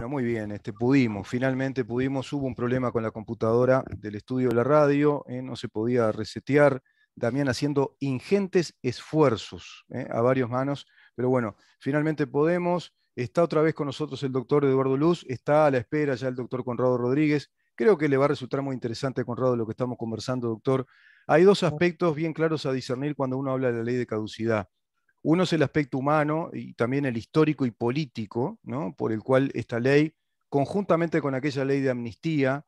Bueno, muy bien, finalmente pudimos, hubo un problema con la computadora del estudio de la radio, no se podía resetear, Damián haciendo ingentes esfuerzos a varias manos, pero bueno, finalmente podemos, está otra vez con nosotros el doctor Eduardo Luz, está a la espera ya el doctor Conrado Rodríguez, creo que le va a resultar muy interesante, Conrado, lo que estamos conversando, doctor. Hay dos aspectos bien claros a discernir cuando uno habla de la ley de caducidad. Uno es el aspecto humano y también el histórico y político, ¿no? Por el cual esta ley, conjuntamente con aquella ley de amnistía,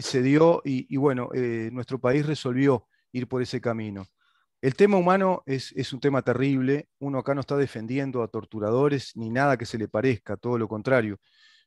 se dio y bueno, nuestro país resolvió ir por ese camino. El tema humano es un tema terrible. Uno acá no está defendiendo a torturadores ni nada que se le parezca, todo lo contrario.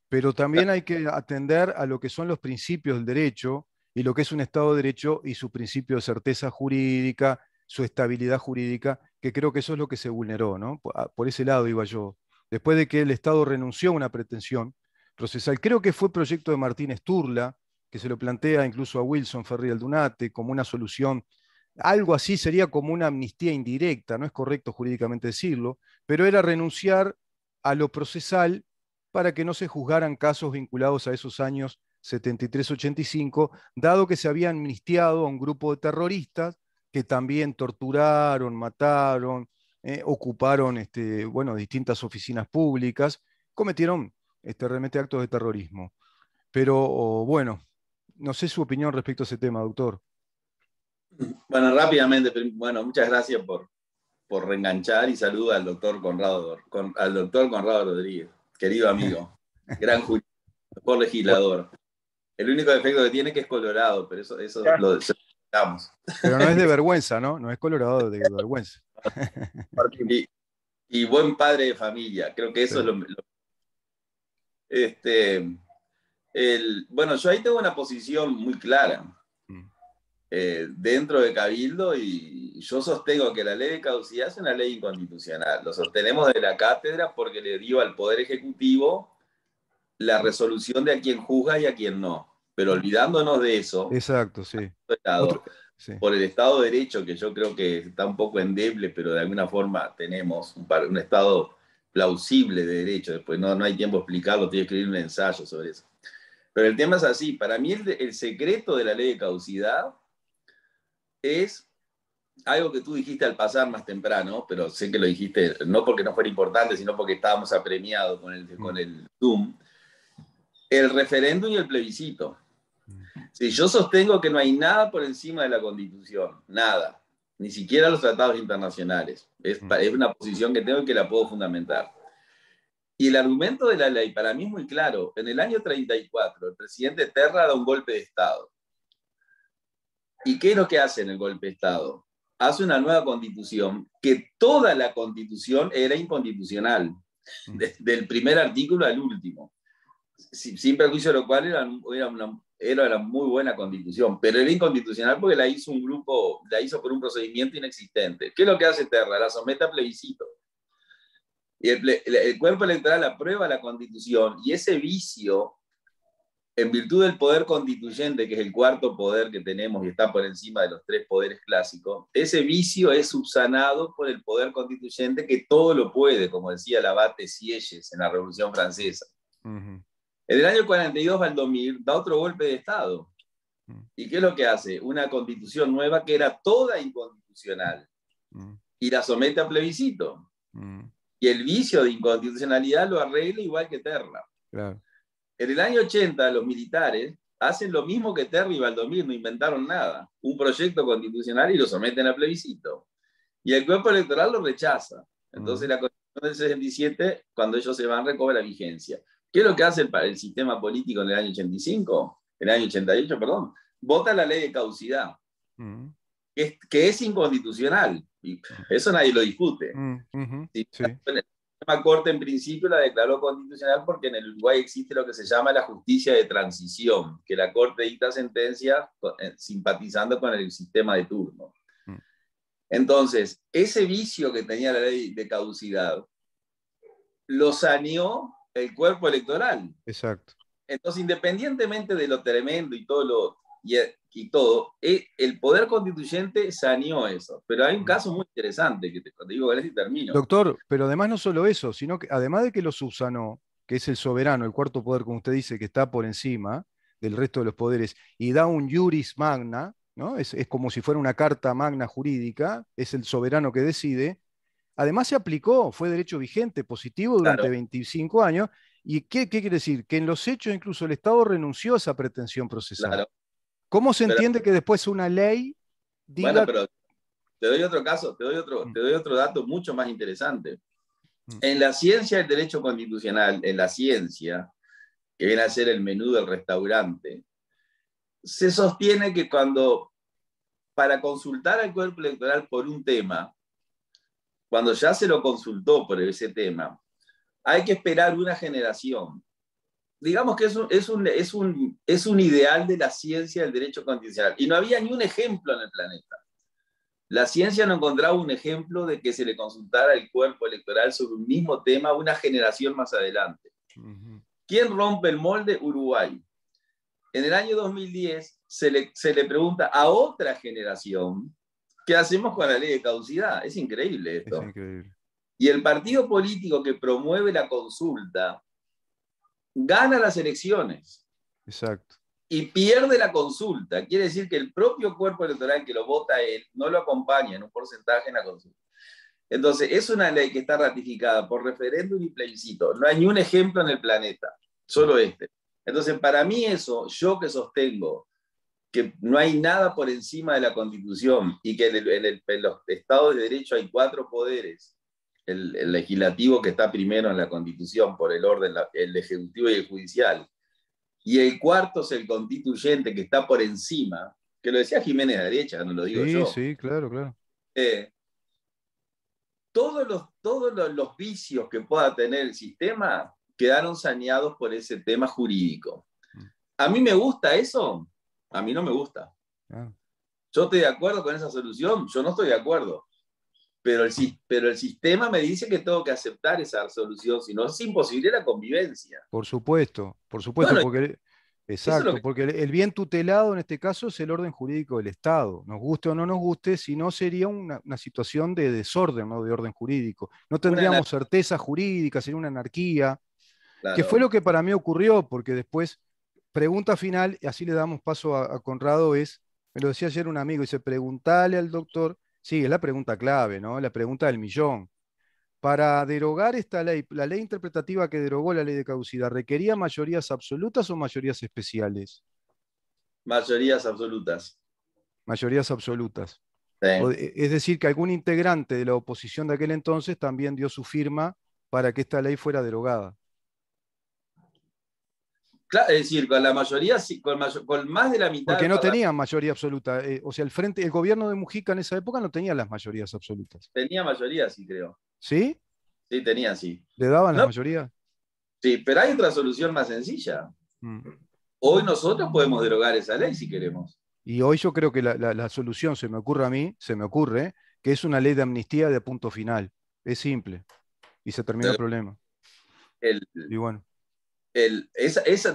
Pero también hay que atender a lo que son los principios del derecho y lo que es un Estado de Derecho y su principio de certeza jurídica, su estabilidad jurídica, que creo que eso es lo que se vulneró, ¿no? Por ese lado iba yo. Después de que el Estado renunció a una pretensión procesal, creo que fue proyecto de Martín Sturla, que se lo plantea incluso a Wilson Ferri Aldunate como una solución, algo así sería como una amnistía indirecta, no es correcto jurídicamente decirlo, pero era renunciar a lo procesal para que no se juzgaran casos vinculados a esos años 73-85, dado que se había amnistiado a un grupo de terroristas que también torturaron, mataron, ocuparon bueno, distintas oficinas públicas, cometieron realmente actos de terrorismo. Pero bueno, no sé su opinión respecto a ese tema, doctor. Bueno, rápidamente, bueno, muchas gracias por reenganchar y saludo al doctor Conrado Rodríguez, querido amigo, gran jurista, mejor legislador. El único defecto que tiene es que es colorado, pero eso lo damos. Pero no es de vergüenza, ¿no? No es colorado de vergüenza. Y buen padre de familia, creo que eso Sí. Bueno, yo ahí tengo una posición muy clara dentro de Cabildo y yo sostengo que la ley de caducidad es una ley inconstitucional. Lo sostenemos de la cátedra porque le dio al Poder Ejecutivo la resolución de a quien juzga y a quien no. Pero olvidándonos de eso, Exacto, sí. Sí. por el Estado de Derecho, que yo creo que está un poco endeble, pero de alguna forma tenemos un Estado plausible de derecho. Después no hay tiempo de explicarlo, tengo que escribir un ensayo sobre eso. Pero el tema es así, para mí el secreto de la ley de caducidad es algo que tú dijiste al pasar más temprano, pero sé que lo dijiste no porque no fuera importante, sino porque estábamos apremiados con el Zoom, el referéndum y el plebiscito. Sí, yo sostengo que no hay nada por encima de la Constitución, nada, ni siquiera los tratados internacionales. Es una posición que tengo y que la puedo fundamentar. Y el argumento de la ley para mí es muy claro. En el año 34, el presidente Terra da un golpe de Estado. ¿Y qué es lo que hace en el golpe de Estado? Hace una nueva constitución, que toda la constitución era inconstitucional, del primer artículo al último. Sin perjuicio de lo cual era una muy buena constitución, pero era inconstitucional porque la hizo por un procedimiento inexistente. ¿Qué es lo que hace Terra? La somete a plebiscito. Y el cuerpo electoral aprueba la constitución y ese vicio, en virtud del poder constituyente, que es el cuarto poder que tenemos y está por encima de los tres poderes clásicos, ese vicio es subsanado por el poder constituyente que todo lo puede, como decía el abate Sieyes en la Revolución Francesa. En el año 42, Valdomir da otro golpe de Estado. ¿Y qué es lo que hace? Una constitución nueva que era toda inconstitucional y la somete a plebiscito. Y el vicio de inconstitucionalidad lo arregla igual que Terra. Claro. En el año 80, los militares hacen lo mismo que Terra y Valdomir, no inventaron nada. Un proyecto constitucional y lo someten a plebiscito. Y el cuerpo electoral lo rechaza. Entonces la Constitución del 67, cuando ellos se van, recobra vigencia. ¿Qué es lo que hace el sistema político en el año 85? En el año 88, perdón. Vota la ley de caducidad, que es inconstitucional. Y eso nadie lo discute. Sí. La Corte en principio la declaró constitucional porque en el Uruguay existe lo que se llama la justicia de transición, que la Corte dicta sentencias simpatizando con el sistema de turno. Entonces, ese vicio que tenía la ley de caducidad lo saneó el cuerpo electoral. Exacto. Entonces, independientemente de lo tremendo y todo el poder constituyente saneó eso. Pero hay un caso muy interesante, que te digo, y termino. Doctor, pero además no solo eso, sino que además de que lo subsanó, que es el soberano, el cuarto poder, como usted dice, que está por encima del resto de los poderes, y da un iuris magna, ¿no? Es como si fuera una carta magna jurídica, es el soberano que decide. Además se aplicó, fue derecho vigente, positivo durante Claro, 25 años. ¿Y qué quiere decir? Que en los hechos incluso el Estado renunció a esa pretensión procesal. claro. ¿Cómo se Pero, entiende que después una ley bueno, diga... pero te doy otro caso, Mm, te doy otro dato mucho más interesante. mm, En la ciencia del derecho constitucional, en la ciencia, que viene a ser el menú del restaurante, se sostiene que cuando, para consultar al cuerpo electoral por un tema, cuando ya se lo consultó por ese tema, hay que esperar una generación. Digamos que es un ideal de la ciencia del derecho constitucional. Y no había ni un ejemplo en el planeta. La ciencia no encontraba un ejemplo de que se le consultara el cuerpo electoral sobre un mismo tema una generación más adelante. ujú. ¿Quién rompe el molde? Uruguay. En el año 2010 se le pregunta a otra generación qué hacemos con la ley de caducidad. Es increíble Es esto. increíble. Y el partido político que promueve la consulta gana las elecciones Exacto. y pierde la consulta. Quiere decir que el propio cuerpo electoral que lo vota él no lo acompaña en un porcentaje en la consulta. Entonces, es una ley que está ratificada por referéndum y plebiscito. No hay ni un ejemplo en el planeta, Mm. solo este. Entonces, para mí eso, yo que sostengo que no hay nada por encima de la Constitución y que en los estados de derecho hay cuatro poderes, el legislativo que está primero en la Constitución por el orden, el ejecutivo y el judicial, y el cuarto es el constituyente que está por encima, que lo decía Jiménez de derecha, no lo digo Sí, yo. sí, claro, claro. Eh, los vicios que pueda tener el sistema quedaron saneados por ese tema jurídico. Mm, ¿A mí me gusta eso? A mí no me gusta. ah, ¿Yo estoy de acuerdo con esa solución? Yo no estoy de acuerdo. Pero el sistema me dice que tengo que aceptar esa solución, si no es imposible la convivencia. por supuesto, Bueno, porque, eso es lo exacto, que... porque el bien tutelado en este caso es el orden jurídico del Estado. Nos guste o no nos guste, si no sería una situación de desorden, ¿no? De orden jurídico. No Una, tendríamos certeza jurídica, sería una anarquía, que fue claro, lo que para mí ocurrió, porque después, pregunta final, y así le damos paso a Conrado, es, me lo decía ayer un amigo, dice, preguntale al doctor, sí, es la pregunta clave, ¿no? La pregunta del millón. Para derogar esta ley, la ley interpretativa que derogó la ley de caducidad, ¿requería mayorías absolutas o mayorías especiales? mayorías absolutas. Mayorías absolutas. Sí. Es decir, que algún integrante de la oposición de aquel entonces también dio su firma para que esta ley fuera derogada. Claro, es decir, con la mayoría, con más de la mitad Porque del no Parlamento tenían mayoría absoluta. O sea, el gobierno de Mujica en esa época no tenía las mayorías absolutas. tenía mayoría, sí, creo. ¿Sí? Sí, tenía, sí. ¿Le daban las No, mayorías? sí, pero hay otra solución más sencilla. Mm. Hoy nosotros podemos derogar esa ley si queremos. Y hoy yo creo que la solución, se me ocurre a mí, se me ocurre, que es una ley de amnistía de punto final. Es simple. Y se termina el problema. El, Y bueno.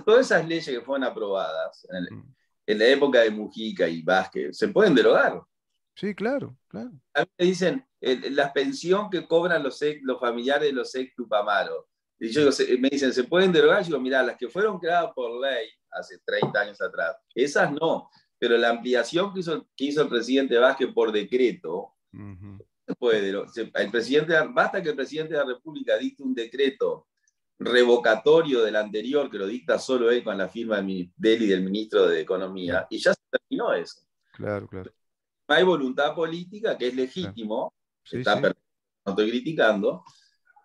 todas esas leyes que fueron aprobadas Mm. en la época de Mujica y Vázquez se pueden derogar. Sí, claro, claro. A mí me dicen la pensión que cobran los familiares de los ex Tupamaro. Y yo Mm. digo, me dicen, ¿se pueden derogar? Yo digo, mira, las que fueron creadas por ley hace 30 años atrás, esas no. Pero la ampliación que hizo el presidente Vázquez por decreto, Ujú. se puede derogar. Basta que el presidente de la República dicte un decreto revocatorio del anterior, que lo dicta solo él con la firma de él y del ministro de Claro, Economía, y ya se terminó eso. claro, claro, Hay voluntad política, que es claro. legítimo, Sí, está sí, perfecto, no estoy criticando.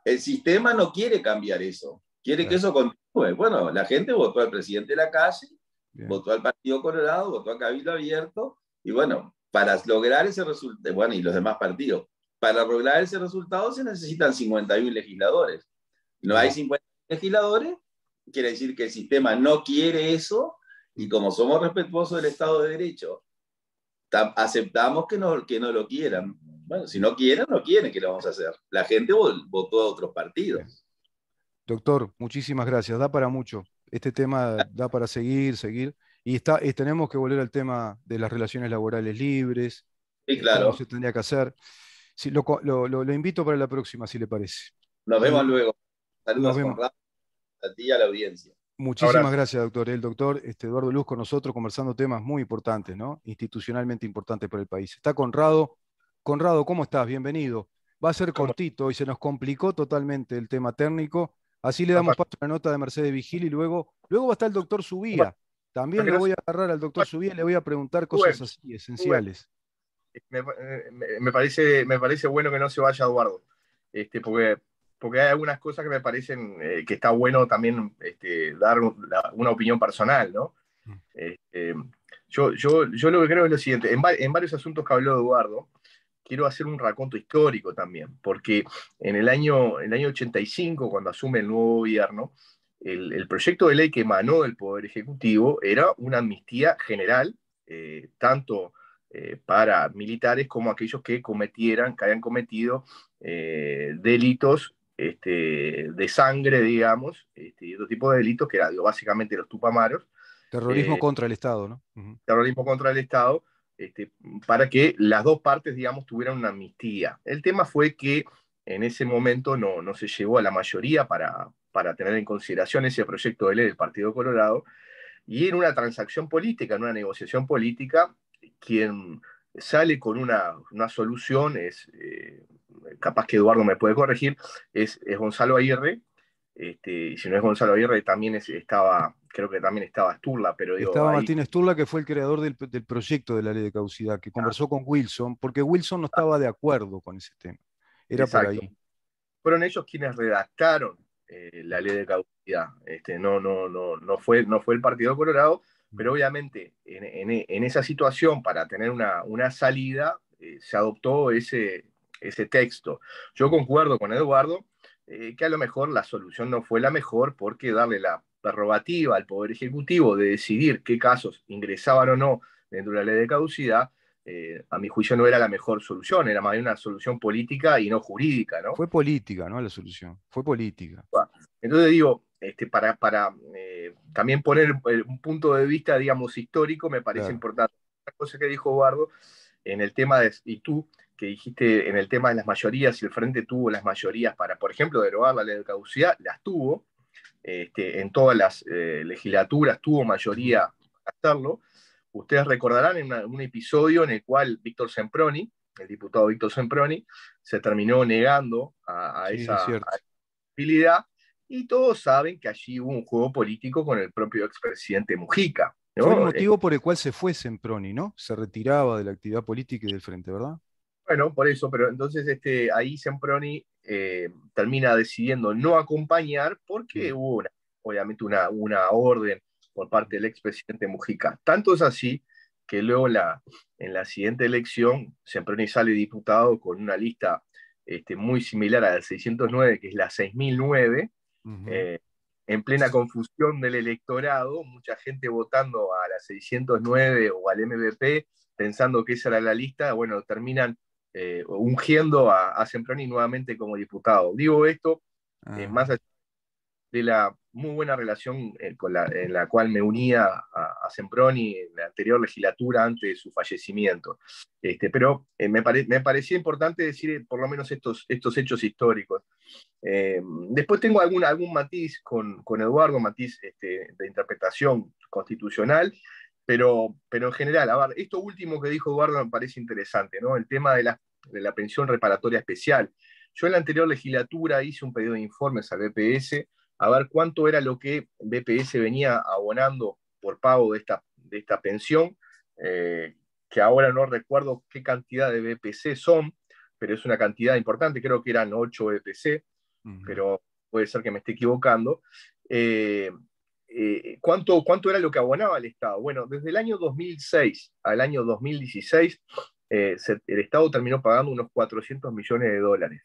El sistema no quiere cambiar eso, quiere que claro. eso continúe. Bueno, la gente votó al presidente de la calle, Bien. votó al Partido Colorado, votó a Cabildo Abierto, y bueno, para lograr ese resultado, bueno, y los demás partidos, para lograr ese resultado se necesitan 51 legisladores. No hay Bien. 50 legisladores, quiere decir que el sistema no quiere eso, y Mm. como somos respetuosos del Estado de Derecho, aceptamos que no lo quieran. Bueno, si no quieren, no quieren, ¿qué le vamos a hacer? La gente votó a otros Bien. partidos. Doctor, muchísimas gracias. Da para mucho. Este tema da para seguir, seguir. Y tenemos que volver al tema de las relaciones laborales libres, Sí, cómo claro. se tendría que hacer. Sí, lo invito para la próxima, si le parece. Nos vemos Y luego. nos Saludos, vemos. Conrado. A ti y a la audiencia. Muchísimas Abrazo. gracias, doctor. El doctor Eduardo Luz con nosotros conversando temas muy importantes, ¿no? Institucionalmente importantes para el país. Está Conrado. Conrado, ¿cómo estás? Bienvenido. Va a ser ¿Cómo? cortito y se nos complicó totalmente el tema técnico. Así le No damos pasa- paso a la nota de Mercedes Vigil y luego va a estar el doctor no pasa- Subía. También porque lo no voy se- a agarrar al doctor Subía y le voy a preguntar cosas Rubén, así, Rubén, esenciales. me parece bueno que no se vaya Eduardo, porque hay algunas cosas que me parecen que está bueno también dar una opinión personal, ¿no? Este, yo lo que creo es lo siguiente, en varios asuntos que habló Eduardo, quiero hacer un raconto histórico también, porque en el año 85, cuando asume el nuevo gobierno, el proyecto de ley que emanó del Poder Ejecutivo era una amnistía general, tanto para militares como aquellos que hayan cometido delitos de sangre, digamos, y otro tipo de delitos que eran básicamente los tupamaros, Terrorismo eh, contra el Estado, ¿no? Ujú. terrorismo contra el Estado, para que las dos partes, digamos, tuvieran una amnistía. El tema fue que en ese momento no se llegó a la mayoría para tener en consideración ese proyecto de ley del Partido Colorado, y en una transacción política, en una negociación política, quien sale con una solución capaz que Eduardo me puede corregir, es Gonzalo Aguirre, y si no es Gonzalo Aguirre, creo que también estaba Sturla, pero digo, Estaba ahí. Martín Sturla, que fue el creador del proyecto de la ley de caducidad, que conversó con Wilson, porque Wilson no estaba de acuerdo con ese tema. Era por Exacto. ahí. Fueron ellos quienes redactaron la ley de caducidad. No fue el Partido Colorado, pero obviamente en esa situación, para tener una salida, se adoptó ese texto. Yo concuerdo con Eduardo que a lo mejor la solución no fue la mejor, porque darle la prerrogativa al Poder Ejecutivo de decidir qué casos ingresaban o no dentro de la ley de caducidad, a mi juicio no era la mejor solución, era más bien una solución política y no jurídica, ¿no? Fue política, ¿no? La solución. Fue política. Entonces digo, para también poner un punto de vista, digamos, histórico, me parece Claro. importante. Una cosa que dijo Eduardo en el tema y tú, que dijiste en el tema de las mayorías, si el Frente tuvo las mayorías para, por ejemplo, derogar la ley de caducidad, las tuvo, en todas las legislaturas tuvo Ujú. mayoría para hacerlo. Ustedes recordarán un episodio en el cual Víctor Semproni, el diputado Víctor Semproni, se terminó negando a Sí, es esa cierto. posibilidad, y todos saben que allí hubo un juego político con el propio expresidente Mujica, Fue el ¿no? motivo por el cual se fue Semproni, ¿no? Se retiraba de la actividad política y del frente, ¿verdad? Bueno, por eso, pero entonces ahí Semproni termina decidiendo no acompañar, porque Mm. hubo obviamente una orden por parte del expresidente Mujica. Tanto es así que luego en la siguiente elección Semproni sale diputado con una lista muy similar a la 609, que es la 6009, Ujú. eh, en plena confusión del electorado, mucha gente votando a la 609 o al MVP, pensando que esa era la lista. Bueno, terminan ungiendo a Semproni nuevamente como diputado. Digo esto Ah, más allá de la muy buena relación en la cual me unía a Semproni en la anterior legislatura antes de su fallecimiento. Pero me parecía importante decir por lo menos estos hechos históricos. Después tengo algún matiz con Eduardo, matiz de interpretación constitucional, pero en general, a ver, esto último que dijo Eduardo me parece interesante, ¿no? El tema de la pensión reparatoria especial. Yo en la anterior legislatura hice un pedido de informes al BPS a ver cuánto era lo que BPS venía abonando por pago de esta pensión, que ahora no recuerdo qué cantidad de BPC son, pero es una cantidad importante, creo que eran 8 BPC, ujú. pero puede ser que me esté equivocando. Eh, ¿Cuánto era lo que abonaba el Estado? Bueno, desde el año 2006 al año 2016, el Estado terminó pagando unos 400 millones de dólares,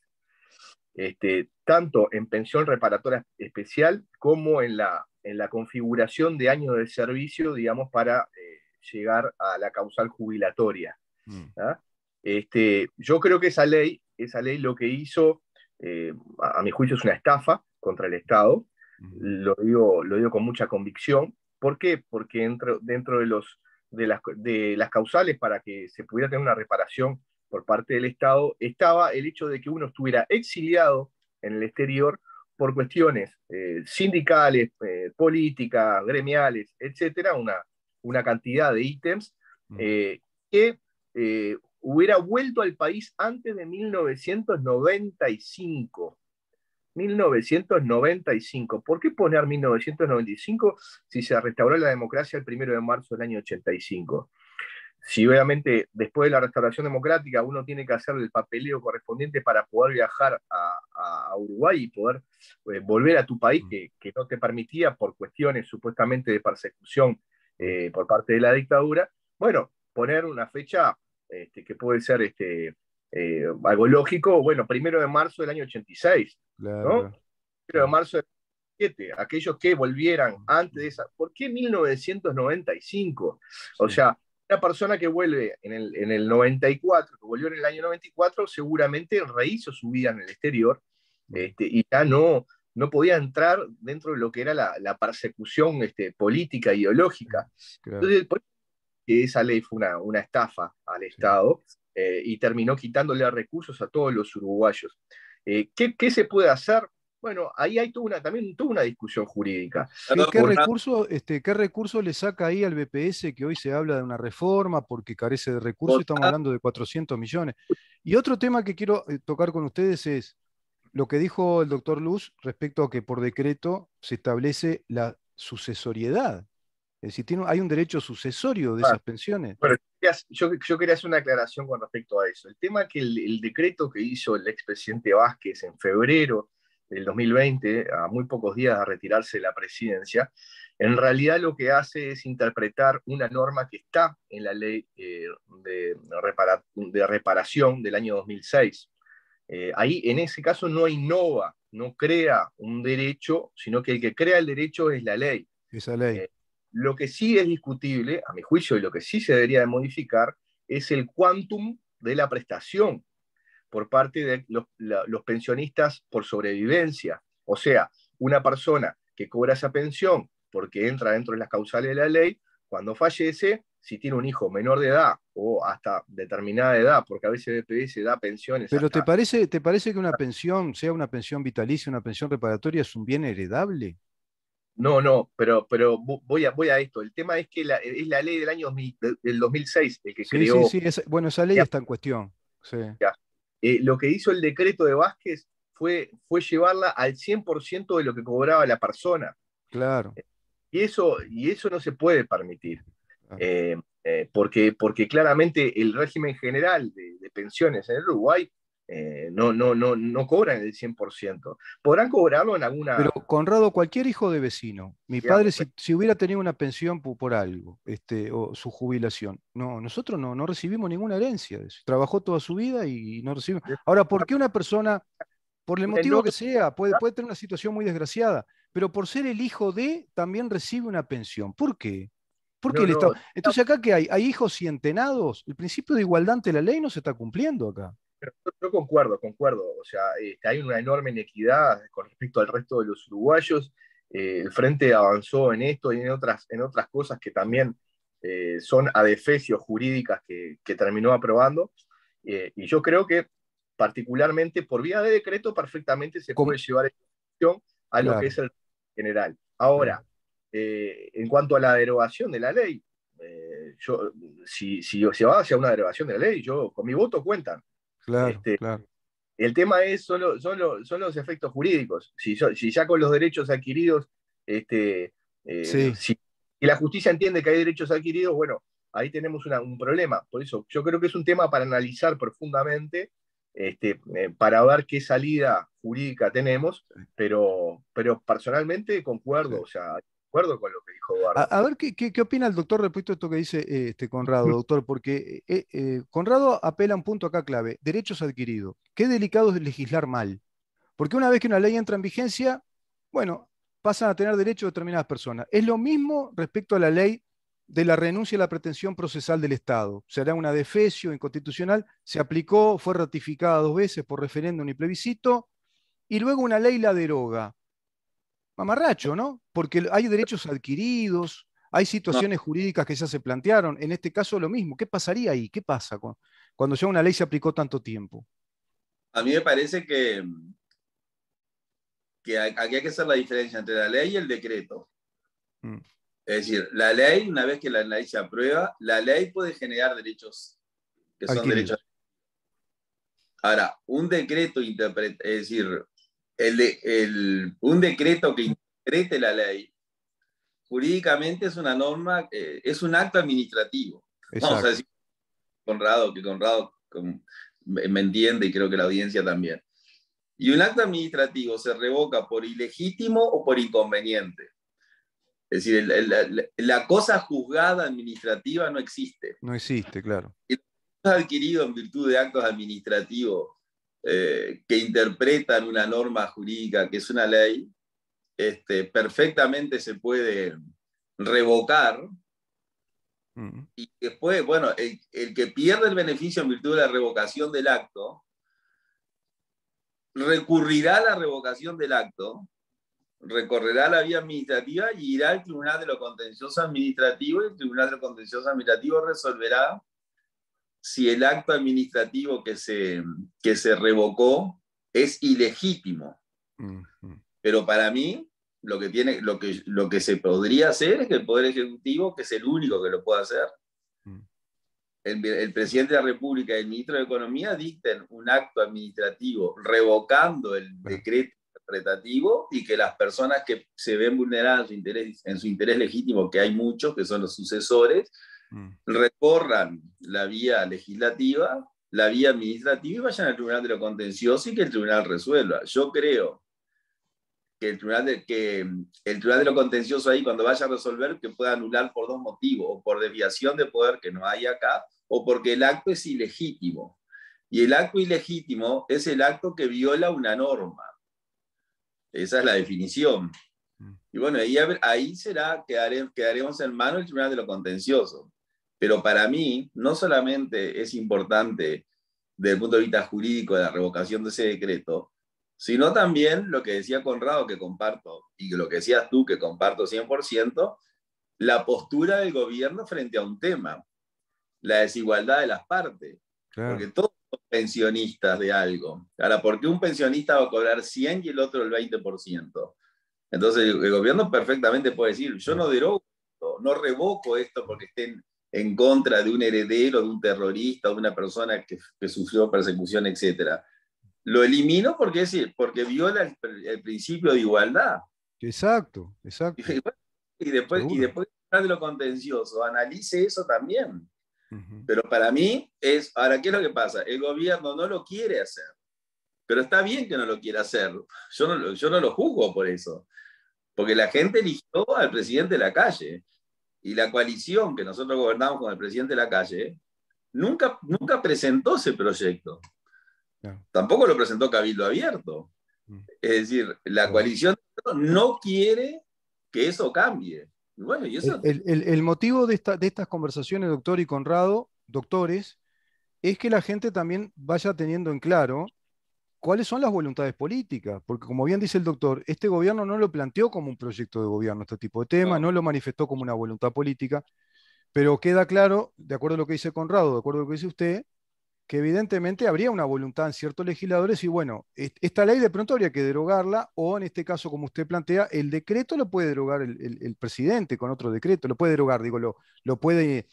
tanto en pensión reparatoria especial como en la configuración de años de servicio, digamos, para llegar a la causal jubilatoria. Mm. ¿Ah? Yo creo que esa ley lo que hizo, a mi juicio, es una estafa contra el Estado. Ujú. Lo digo con mucha convicción. ¿Por qué? Porque dentro de las causales para que se pudiera tener una reparación por parte del Estado estaba el hecho de que uno estuviera exiliado en el exterior por cuestiones sindicales, políticas, gremiales, etcétera, una cantidad de ítems que hubiera vuelto al país antes de 1995. 1995. ¿Por qué poner 1995 si se restauró la democracia el 1 de marzo del año 85? Si obviamente después de la restauración democrática uno tiene que hacer el papeleo correspondiente para poder viajar a Uruguay y poder volver a tu país que no te permitía por cuestiones supuestamente de persecución por parte de la dictadura, bueno, poner una fecha que puede ser algo lógico, bueno, 1 de marzo del año 86, Claro, ¿no? claro. 1 de marzo del 7, aquellos que volvieran antes de esa. ¿Por qué 1995? O sea, una persona que vuelve en el 94, que volvió en el año 94, seguramente rehizo su vida en el exterior y ya no podía entrar dentro de lo que era la persecución política, ideológica. Claro. Entonces, por eso que esa ley fue una estafa al Estado y terminó quitándole recursos a todos los uruguayos. ¿Qué se puede hacer? Bueno, ahí hay también toda una discusión jurídica. ¿Qué recurso le saca ahí al BPS que hoy se habla de una reforma porque carece de recursos? Estamos hablando de 400 millones. Y otro tema que quiero tocar con ustedes es lo que dijo el doctor Luz respecto a que por decreto se establece la sucesoriedad. Es decir, hay un derecho sucesorio de esas pensiones. Bueno, yo quería hacer una aclaración con respecto a eso. El tema que el decreto que hizo el expresidente Vázquez en febrero del 2020, a muy pocos días de retirarse de la presidencia, en realidad lo que hace es interpretar una norma que está en la ley de reparación del año 2006. Ahí, en ese caso, no innova, no crea un derecho, sino que el que crea el derecho es la ley. Esa ley. Lo que sí es discutible, a mi juicio, y lo que sí se debería de modificar, es el quantum de la prestación por parte de los pensionistas por sobrevivencia. O sea, una persona que cobra esa pensión porque entra dentro de las causales de la ley, cuando fallece, si tiene un hijo menor de edad o hasta determinada edad, porque a veces BPS da pensiones. Pero ¿te parece que una pensión, sea una pensión vitalicia, una pensión reparatoria, es un bien heredable? No, pero voy a esto. El tema es que es la ley del año del 2006 el que creó. Sí, bueno, esa ley está en cuestión. Sí. Lo que hizo el decreto de Vázquez fue llevarla al 100% de lo que cobraba la persona. Claro. Y eso no se puede permitir. Porque claramente el régimen general de pensiones en el Uruguay no cobran el 100%. Podrán cobrarlo en alguna. Pero, Conrado, cualquier hijo de vecino, mi padre, si hubiera tenido una pensión por algo, o su jubilación, nosotros no recibimos ninguna herencia de eso. Trabajó toda su vida y no recibimos. Ahora, ¿por qué una persona, por el motivo que sea, puede tener una situación muy desgraciada, pero por ser el hijo de, también recibe una pensión? ¿Por qué? ¿Por qué el Estado? Entonces, acá que hay hijos cientenados, el principio de igualdad ante la ley no se está cumpliendo acá. Yo concuerdo. O sea, hay una enorme inequidad con respecto al resto de los uruguayos. El Frente avanzó en esto y en otras cosas que también son adefesios jurídicas que terminó aprobando. Y yo creo que particularmente por vía de decreto perfectamente se puede llevar en cuestión a lo que es el general. Ahora, en cuanto a la derogación de la ley, si se va hacia una derogación de la ley, yo con mi voto cuentan. Claro. El tema son los efectos jurídicos. Si ya con los derechos adquiridos, si la justicia entiende que hay derechos adquiridos, bueno, ahí tenemos un problema. Por eso yo creo que es un tema para analizar profundamente, para ver qué salida jurídica tenemos, pero personalmente concuerdo, o sea, acuerdo con lo que dijo Eduardo. A ver, ¿qué opina el doctor respecto a esto que dice Conrado, doctor? Porque Conrado apela a un punto acá clave, derechos adquiridos. Qué delicado es legislar mal. Porque una vez que una ley entra en vigencia, bueno, pasan a tener derecho determinadas personas. Es lo mismo respecto a la ley de la renuncia a la pretensión procesal del Estado. Será una defecio inconstitucional, se aplicó, fue ratificada 2 veces por referéndum y plebiscito, y luego una ley la deroga. Mamarracho, ¿no? Porque hay derechos adquiridos, hay situaciones jurídicas que ya se plantearon. En este caso lo mismo. ¿Qué pasaría ahí? ¿Qué pasa cuando ya una ley se aplicó tanto tiempo? A mí me parece que que aquí hay que hacer la diferencia entre la ley y el decreto. Mm. Es decir, la ley, una vez que la ley se aprueba, la ley puede generar derechos que son Adquiridos. derechos. Ahora, un decreto interpreta, es decir, un decreto que interprete la ley, jurídicamente es una norma, es un acto administrativo. Exacto. Vamos a decir, que Conrado me entiende y creo que la audiencia también. Y un acto administrativo se revoca por ilegítimo o por inconveniente. Es decir, la cosa juzgada administrativa no existe. No existe, claro. Adquirido en virtud de actos administrativos que interpretan una norma jurídica que es una ley, perfectamente se puede revocar. Y después, bueno, el que pierde el beneficio en virtud de la revocación del acto, recurrirá a la revocación del acto, recorrerá la vía administrativa y irá al Tribunal de lo Contencioso Administrativo, y el Tribunal de lo Contencioso Administrativo resolverá si el acto administrativo que se revocó es ilegítimo. Pero para mí, lo que se podría hacer es que el Poder Ejecutivo, que es el único que lo puede hacer, el presidente de la República y el ministro de Economía dicten un acto administrativo revocando el decreto interpretativo, y que las personas que se ven vulneradas en su interés legítimo, que hay muchos, que son los sucesores, recorran la vía legislativa, la vía administrativa, y vayan al Tribunal de lo Contencioso y que el tribunal resuelva. Yo creo que el Tribunal de lo Contencioso ahí, cuando vaya a resolver, que pueda anular por dos motivos: o por desviación de poder, que no hay acá, o porque el acto es ilegítimo. Y el acto ilegítimo es el acto que viola una norma. Esa es la definición. Y bueno, ahí quedaremos en manos del Tribunal de lo Contencioso. Pero para mí, no solamente es importante desde el punto de vista jurídico de la revocación de ese decreto, sino también lo que decía Conrado, que comparto, y lo que decías tú, que comparto 100%, la postura del gobierno frente a un tema, la desigualdad de las partes. Claro. Porque todos son pensionistas de algo. Ahora, ¿por qué un pensionista va a cobrar 100 y el otro el 20%? Entonces, el gobierno perfectamente puede decir: yo no derogo esto, no revoco esto porque estén en contra de un heredero, de un terrorista, de una persona que sufrió persecución, etc. Lo elimino porque viola el principio de igualdad. Exacto, exacto. Y después de lo contencioso, analice eso también. Pero para mí ahora, ¿qué es lo que pasa? El gobierno no lo quiere hacer, pero está bien que no lo quiera hacer. Yo no lo juzgo por eso, porque la gente eligió al presidente de la calle, y la coalición que nosotros gobernamos con el presidente de la calle nunca presentó ese proyecto. No. Tampoco lo presentó Cabildo Abierto. Es decir, la coalición no quiere que eso cambie. Bueno, y eso... el motivo de estas conversaciones, doctor y Conrado, doctores, es que la gente también vaya teniendo en claro cuáles son las voluntades políticas, porque como bien dice el doctor, este gobierno no lo planteó como un proyecto de gobierno, este tipo de temas, no lo manifestó como una voluntad política, pero queda claro, de acuerdo a lo que dice Conrado, de acuerdo a lo que dice usted, que evidentemente habría una voluntad en ciertos legisladores y bueno, esta ley de pronto habría que derogarla, o en este caso, como usted plantea, el decreto lo puede derogar el presidente con otro decreto, lo puede derogar, digo, lo puede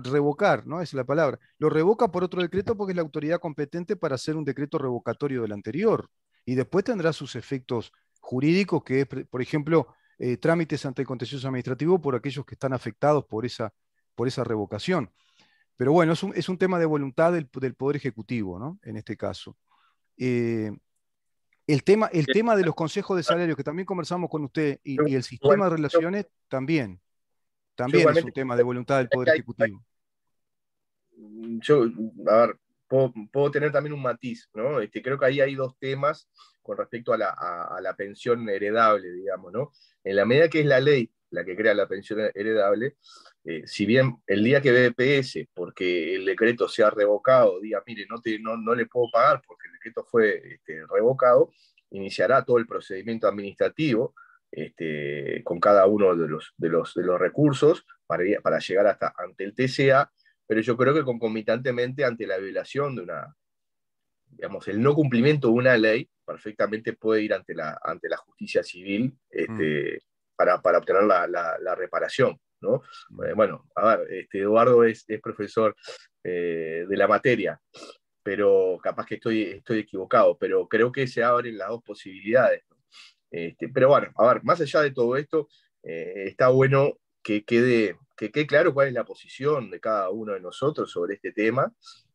revocar, ¿no? Esa es la palabra. Lo revoca por otro decreto porque es la autoridad competente para hacer un decreto revocatorio del anterior. Y después tendrá sus efectos jurídicos, que es, por ejemplo, trámites ante el contencioso administrativo por aquellos que están afectados por esa revocación. Pero bueno, es un tema de voluntad del Poder Ejecutivo, ¿no? En este caso. El tema de los consejos de salario, que también conversamos con usted, y el sistema de relaciones, también es un tema de voluntad del Poder Ejecutivo. A ver, puedo tener también un matiz, ¿no? Creo que ahí hay dos temas con respecto a la pensión heredable, digamos, ¿no? En la medida que es la ley la que crea la pensión heredable, si bien el día que BPS, porque el decreto se ha revocado, diga, mire, no le puedo pagar porque el decreto fue revocado, iniciará todo el procedimiento administrativo con cada uno de los recursos para llegar ante el TCA, pero yo creo que concomitantemente ante la violación digamos, el no cumplimiento de una ley perfectamente puede ir ante la justicia civil para obtener la reparación, ¿no? Bueno, a ver, Eduardo es profesor de la materia, pero capaz que estoy equivocado, pero creo que se abren las dos posibilidades, ¿no? Pero bueno, a ver, más allá de todo esto, está bueno que quede claro cuál es la posición de cada uno de nosotros sobre este tema,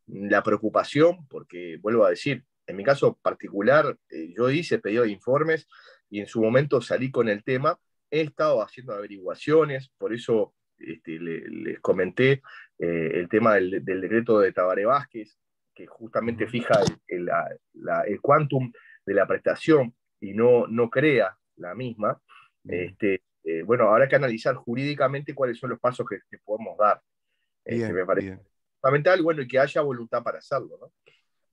la preocupación, porque vuelvo a decir, en mi caso particular, yo hice pedido de informes y en su momento salí con el tema, he estado haciendo averiguaciones, por eso les comenté el tema del decreto de Tabaré Vázquez, que justamente fija el quantum de la prestación y no crea la misma. Bueno, habrá que analizar jurídicamente cuáles son los pasos que podemos dar. Me parece fundamental, bueno, y que haya voluntad para hacerlo, ¿no?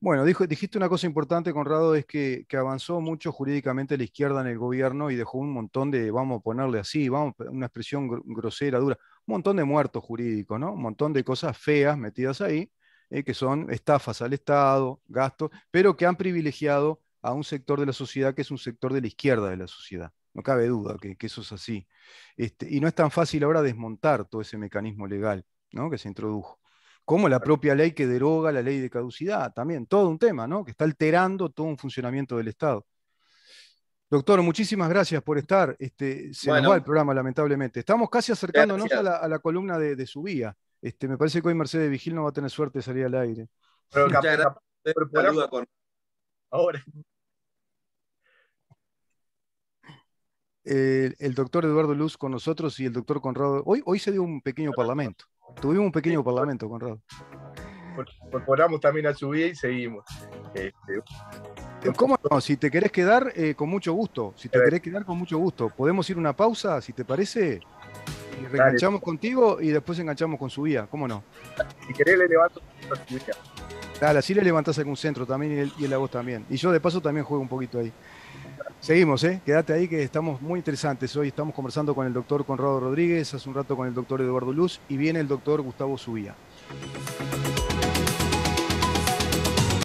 Bueno, dijiste una cosa importante, Conrado, es que avanzó mucho jurídicamente la izquierda en el gobierno y dejó un montón de, vamos a ponerle así, una expresión grosera, dura, un montón de muertos jurídicos, ¿no? Un montón de cosas feas metidas ahí, que son estafas al Estado, gastos, pero que han privilegiado a un sector de la sociedad que es un sector de la izquierda de la sociedad. No cabe duda que eso es así. Y no es tan fácil ahora desmontar todo ese mecanismo legal, ¿no?, que se introdujo. Como la propia ley que deroga la ley de caducidad, también, todo un tema, ¿no?, que está alterando todo un funcionamiento del Estado. Doctor, muchísimas gracias por estar. Se nos va el programa, lamentablemente. Estamos casi acercándonos a la columna de Subía. Me parece que hoy Mercedes Vigil no va a tener suerte de salir al aire. Pero muchas gracias. Ahora. El doctor Eduardo Luz con nosotros y el doctor Conrado. Hoy se dio un pequeño parlamento. Tuvimos un pequeño parlamento, Conrado. Incorporamos también a Subía y seguimos. ¿Cómo no? Si te querés quedar, con mucho gusto. Si te querés quedar, con mucho gusto. Podemos ir a una pausa, si te parece, y reenganchamos contigo y después enganchamos con Subía. ¿Cómo no? Si querés, le levanto a Subía. Dale, así le levantás algún centro también y él a vos también. Y yo de paso también juego un poquito ahí. Seguimos, quédate ahí que estamos muy interesantes. Hoy estamos conversando con el doctor Conrado Rodríguez, hace un rato con el doctor Eduardo Luz y viene el doctor Gustavo Subía.